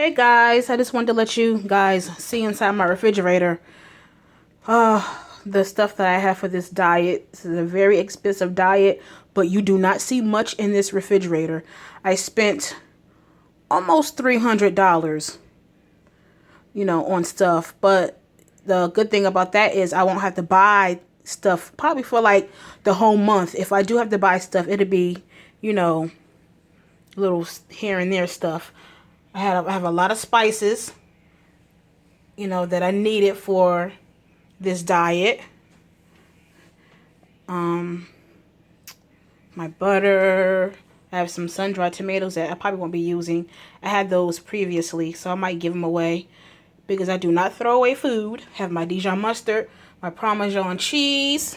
Hey guys, I just wanted to let you guys see inside my refrigerator. The stuff that I have for this diet. This is a very expensive diet, but you do not see much in this refrigerator. I spent almost $300, on stuff. But the good thing about that is I won't have to buy stuff probably for like the whole month. If I do have to buy stuff, it'll be, little here and there stuff. I have a lot of spices, that I needed for this diet. My butter. I have some sun-dried tomatoes that I probably won't be using. I had those previously, so I might give them away because I do not throw away food. I have my Dijon mustard, my Parmesan cheese.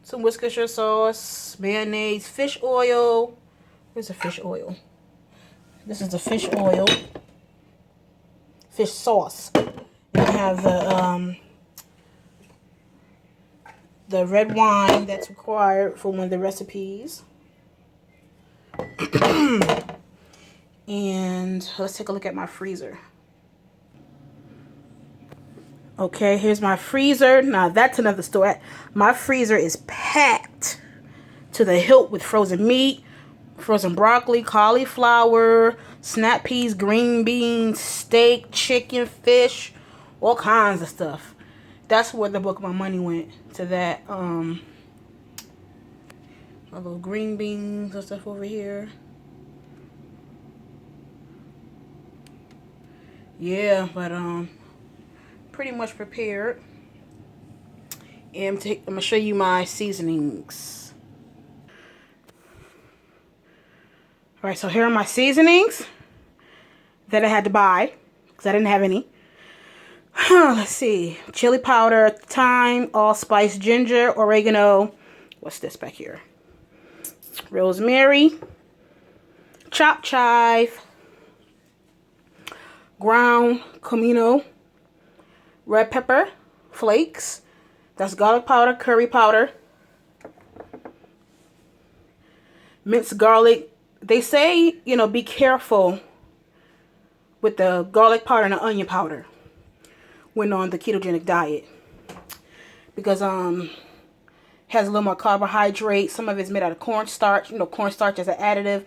Some Worcestershire sauce, mayonnaise, fish oil. Where's the fish oil? This is the fish oil. Fish sauce. And I have the red wine that's required for one of the recipes. And let's take a look at my freezer. Okay, here's my freezer. Now, that's another story. My freezer is packed to the hilt with frozen meat, frozen broccoli, cauliflower, snap peas, green beans, steak, chicken, fish, all kinds of stuff. That's where the bulk of my money went, to that. My little green beans and stuff over here. Yeah, but pretty much prepared. And I'm gonna show you my seasonings. All right, so here are my seasonings that I had to buy because I didn't have any. Let's see. Chili powder, thyme, allspice, ginger, oregano. What's this back here? Rosemary, chopped chive, ground comino, red pepper flakes. That's garlic powder, curry powder, minced garlic. They say, be careful with the garlic powder and the onion powder when on the ketogenic diet because has a little more carbohydrate. Some of it's made out of cornstarch. Cornstarch is an additive.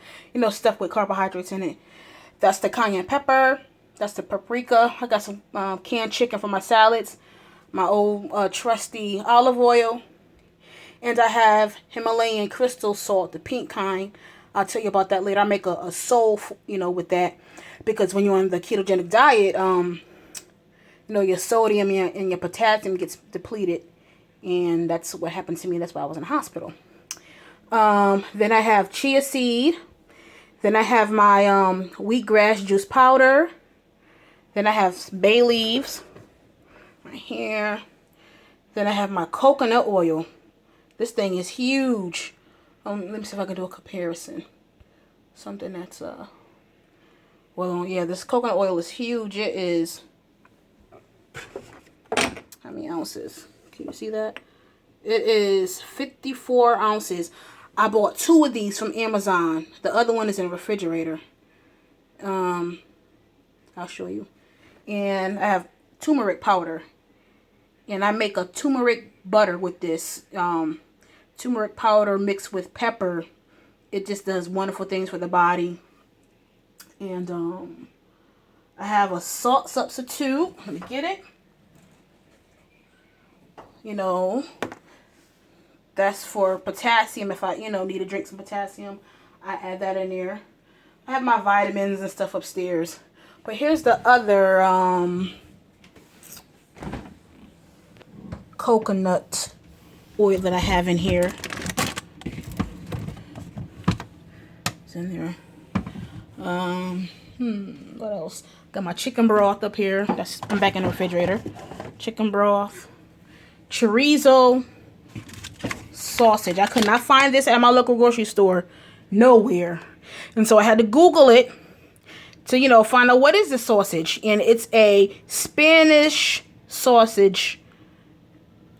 Stuff with carbohydrates in it. That's the cayenne pepper. That's the paprika. I got some canned chicken for my salads. My old trusty olive oil. And I have Himalayan crystal salt, the pink kind. I'll tell you about that later. I make a soul, with that. Because when you're on the ketogenic diet, your sodium and your potassium gets depleted. And that's what happened to me. That's why I was in the hospital. Then I have chia seed. Then I have my wheatgrass juice powder. Then I have bay leaves right here. Then I have my coconut oil. This thing is huge. Let me see if I can do a comparison. Something that's, well, yeah, this coconut oil is huge. It is, how many ounces? Can you see that? It is 54 ounces. I bought 2 of these from Amazon. The other one is in the refrigerator. I'll show you. And I have turmeric powder. And I make a turmeric butter with this. Turmeric powder mixed with pepper. It just does wonderful things for the body. And I have a salt substitute. Let me get it. That's for potassium. If I, need to drink some potassium, I add that in there. I have my vitamins and stuff upstairs. But here's the other coconut oil that I have in here. It's in there. What else? Got my chicken broth up here. I'm back in the refrigerator. Chicken broth. Chorizo Sausage. I could not find this at my local grocery store. Nowhere. And so I had to Google it to, find out what is this sausage. And it's a Spanish sausage.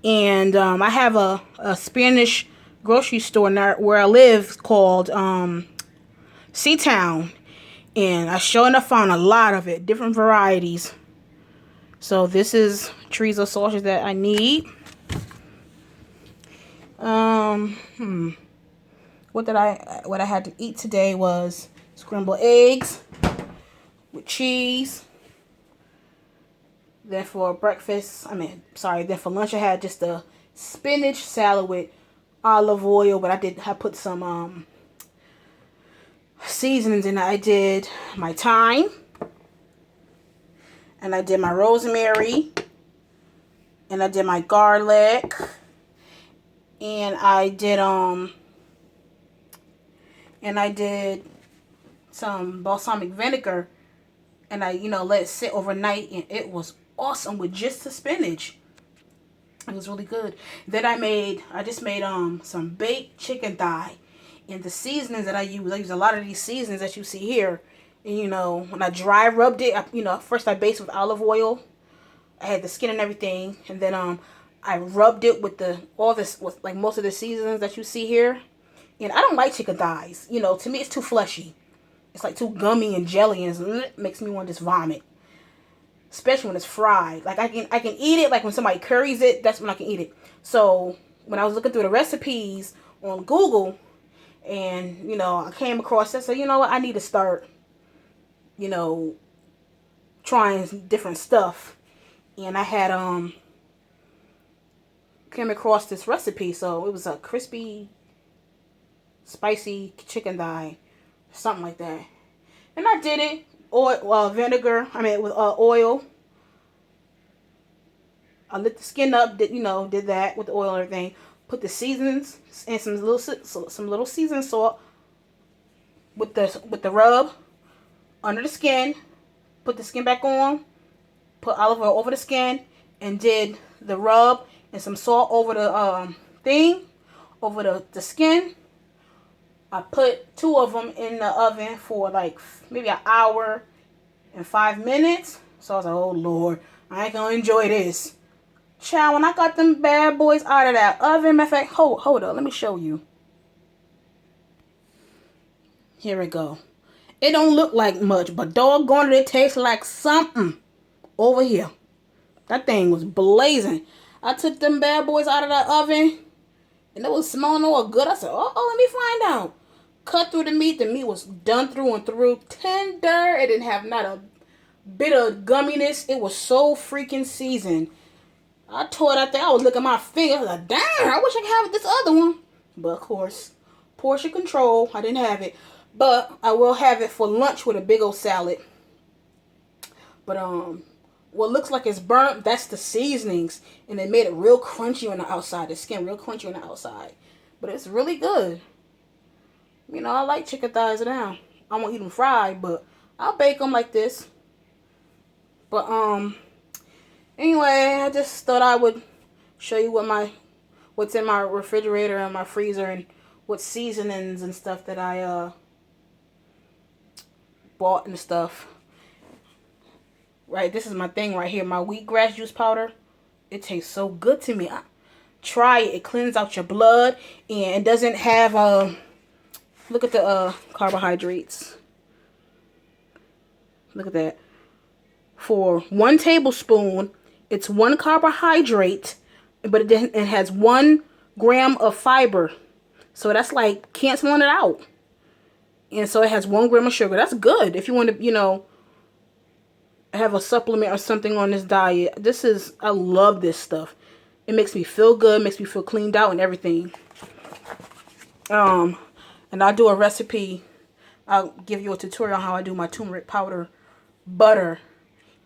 And I have a Spanish grocery store where I live called Seatown. And I sure enough found a lot of it, different varieties. So this is chorizo sausage that I need. What I had to eat today was scrambled eggs with cheese. Then for breakfast, then for lunch I had just a spinach salad with olive oil, but I put some seasonings in it. I did my thyme, and I did my rosemary, and I did my garlic, and I did some balsamic vinegar, and I let it sit overnight, and it was awesome with just the spinach. It was really good. Then I just made some baked chicken thigh. And the seasonings that I use a lot of these seasonings that you see here. And when I dry rubbed it, first I based with olive oil. I had the skin and everything, and then I rubbed it with with like most of the seasonings that you see here. And I don't like chicken thighs. To me it's too fleshy. It's like too gummy and jelly, and it makes me want to just vomit. Especially when it's fried. Like I can eat it, like when somebody curries it, that's when I can eat it. So when I was looking through the recipes on Google, and I came across this, so you know what, I need to start trying different stuff. And I had came across this recipe, so it was a crispy spicy chicken thigh, something like that. And I did it vinegar. With oil. I lit the skin up. Did that with the oil and everything. Put the seasonings and some little seasoned salt with the rub under the skin. Put the skin back on. Put olive oil over the skin, and did the rub and some salt over the over the skin. I put 2 of them in the oven for like maybe an hour and 5 minutes. So I was like, oh Lord, I ain't gonna enjoy this. Child, when I got them bad boys out of that oven, matter of fact, hold up, let me show you. Here we go. It don't look like much, but doggone it, it tastes like something over here. That thing was blazing. I took them bad boys out of that oven, and it was smelling all good. I said, let me find out. Cut through the meat. The meat was done through and through. Tender. It didn't have not a bit of gumminess. It was so freaking seasoned. I tore it out there. I was looking at my finger. I was like, damn, I wish I could have this other one. But of course, portion control. I didn't have it. But I will have it for lunch with a big old salad. But what looks like it's burnt, that's the seasonings. And they made it real crunchy on the outside. The skin real crunchy on the outside. But it's really good. I like chicken thighs now. I won't eat them fried, but I'll bake them like this. But anyway, I just thought I would show you what's in my refrigerator and my freezer, and what seasonings and stuff that I bought and stuff. Right, this is my thing right here, my wheatgrass juice powder. It tastes so good to me. Try it. It cleans out your blood, and it doesn't have look at the carbohydrates. Look at that. For 1 tablespoon, it's 1 carbohydrate, but it has 1 gram of fiber. So that's like canceling it out. And so it has 1 gram of sugar. That's good if you want to, have a supplement or something on this diet. I love this stuff. It makes me feel good, makes me feel cleaned out and everything. And I'll do a recipe. I'll give you a tutorial on how I do my turmeric powder butter.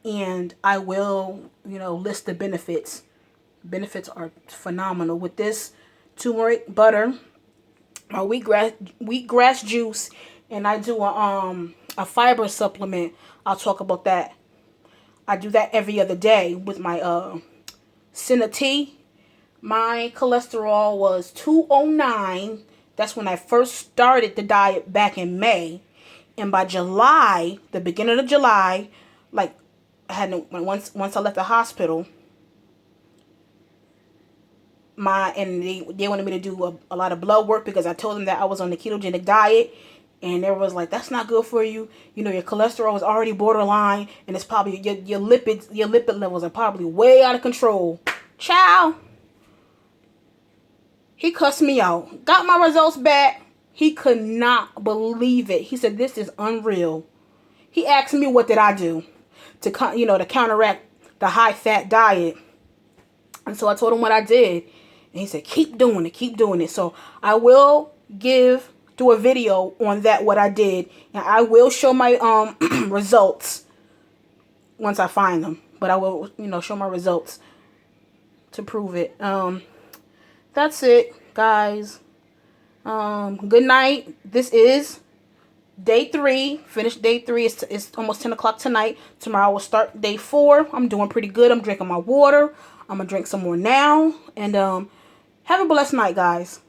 And I will, list the benefits. Benefits are phenomenal. With this turmeric butter, my wheatgrass juice, and I do a fiber supplement. I'll talk about that. I do that every other day with my Senna tea. My cholesterol was 209. That's when I first started the diet back in May. And by July, the beginning of July, like once I left the hospital, and they wanted me to do a lot of blood work because I told them that I was on the ketogenic diet, and they was like, that's not good for you. You know, your cholesterol is already borderline, and it's probably your lipid levels are probably way out of control. Child, he cussed me out. Got my results back. He could not believe it. He said, this is unreal. He asked me what did I do to counteract the high fat diet. And so I told him what I did. And he said, keep doing it, keep doing it. So I will do a video on that, what I did. And I will show my results once I find them. But I will, show my results to prove it. That's it, guys. Good night. This is day 3. Finished day 3. It's almost 10 o'clock tonight. Tomorrow we'll start day 4. I'm doing pretty good. I'm drinking my water. I'm going to drink some more now. And have a blessed night, guys.